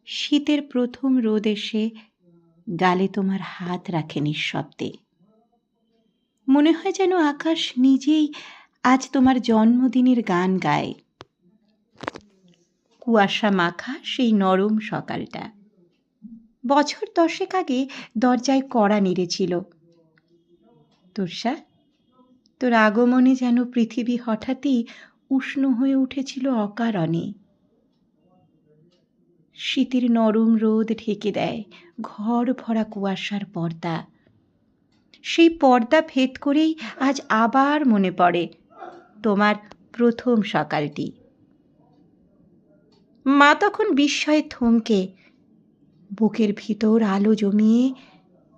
শীতের প্রথম রোদ এসে গালে তোমার হাত রাখে নিঃশব্দে। মনে হয় যেন আকাশ নিজেই আজ তোমার জন্মদিনের গান গায়। কুয়াশা মাখা সেই নরম সকালটা। বছর 10 আগে দরজায় কড়া নেড়েছিল। তোর্ষা, তোর আগমনে যেন পৃথিবী হঠাৎই উষ্ণ হয়ে উঠেছিল অকারণে। শীতের নরম রোদ ঢেকে দেয় ঘর ভরা কুয়াশার পর্দা। সেই পর্দা ভেদ করেই আজ আবার মনে পড়ে তোমার প্রথম সকালটি। মা তখন বিস্ময়ে থমকে বুকের ভিতর আলো জমিয়ে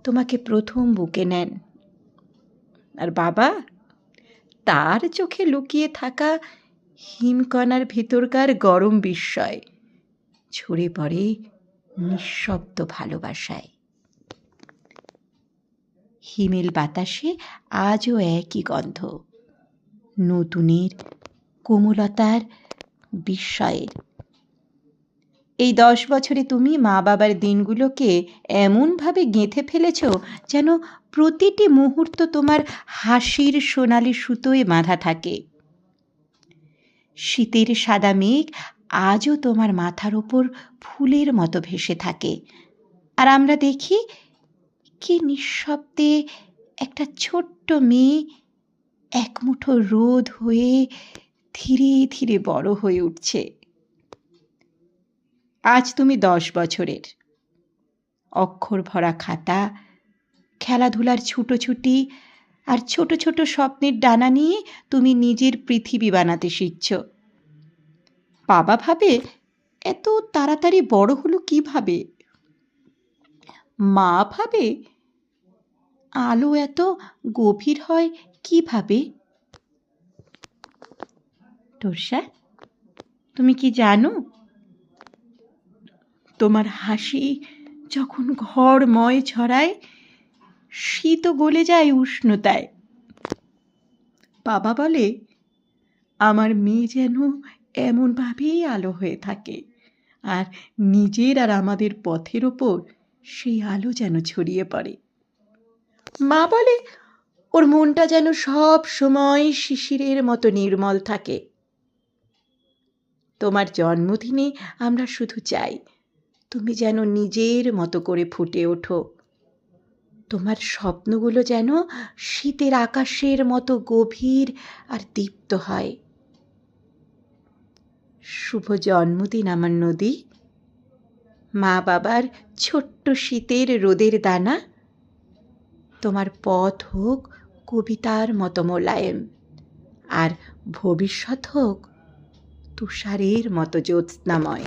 তোমাকে প্রথম বুকে নেন। আর বাবা, তার চোখে লুকিয়ে থাকা হিমকণার ভিতরকার গরম বিস্ময় ঝরে পড়ে নিঃশব্দ ভালোবাসায়। হিমেল বাতাসে আজও একই গন্ধ, নতুনের, কোমলতার, বিস্ময়ের। এই 10 বছরে তুমি মা বাবার দিনগুলোকে এমনভাবে গেঁথে ফেলেছ যেন প্রতিটি মুহূর্ত তোমার হাসির সোনালি সুতোয় বাঁধা থাকে। শীতের সাদা মেঘ আজও তোমার মাথার ওপর ফুলের মতো ভেসে থাকে, আর আমরা দেখি কি নিঃশব্দে একটা ছোট্ট মেয়ে এক মুঠো রোদ হয়ে ধীরে ধীরে বড় হয়ে উঠছে। আজ তুমি 10 বছরের। অক্ষর ভরা খাতা, খেলাধুলার ছুটোছুটি আর ছোট ছোট স্বপ্নের ডানা নিয়ে তুমি নিজের পৃথিবী বানাতে শিখছ। বাবা ভাবে এত তাড়াতাড়ি বড় হলো কিভাবে। মা ভাবে আলো এত গভীর হয় কিভাবে। তোর্ষা, তুমি কি জানো, তোমার হাসি যখন ঘরময় ছড়ায়, শীত গলে যায় উষ্ণতায়। বাবা বলে আমার মেয়ে যেন এমনভাবেই আলো হয়ে থাকে, আর নিজের আর আমাদের পথের ওপর সেই আলো যেন ছড়িয়ে পড়ে। মা বলে ওর মনটা যেন সব সময় শিশিরের মতো নির্মল থাকে। তোমার জন্মদিনে আমরা শুধু চাই তুমি যেন নিজের মতো করে ফুটে ওঠো। তোমার স্বপ্নগুলো যেন শীতের আকাশের মতো গভীর আর দীপ্ত হয়। শুভ জন্মদিন আমার নদী। মা বাবার ছোট্ট শীতের রোদের দানা। তোমার পথ হোক কবিতার মতো মোলায়েম, আর ভবিষ্যৎ হোক তুষারের মতো জ্যোৎস্নাময়।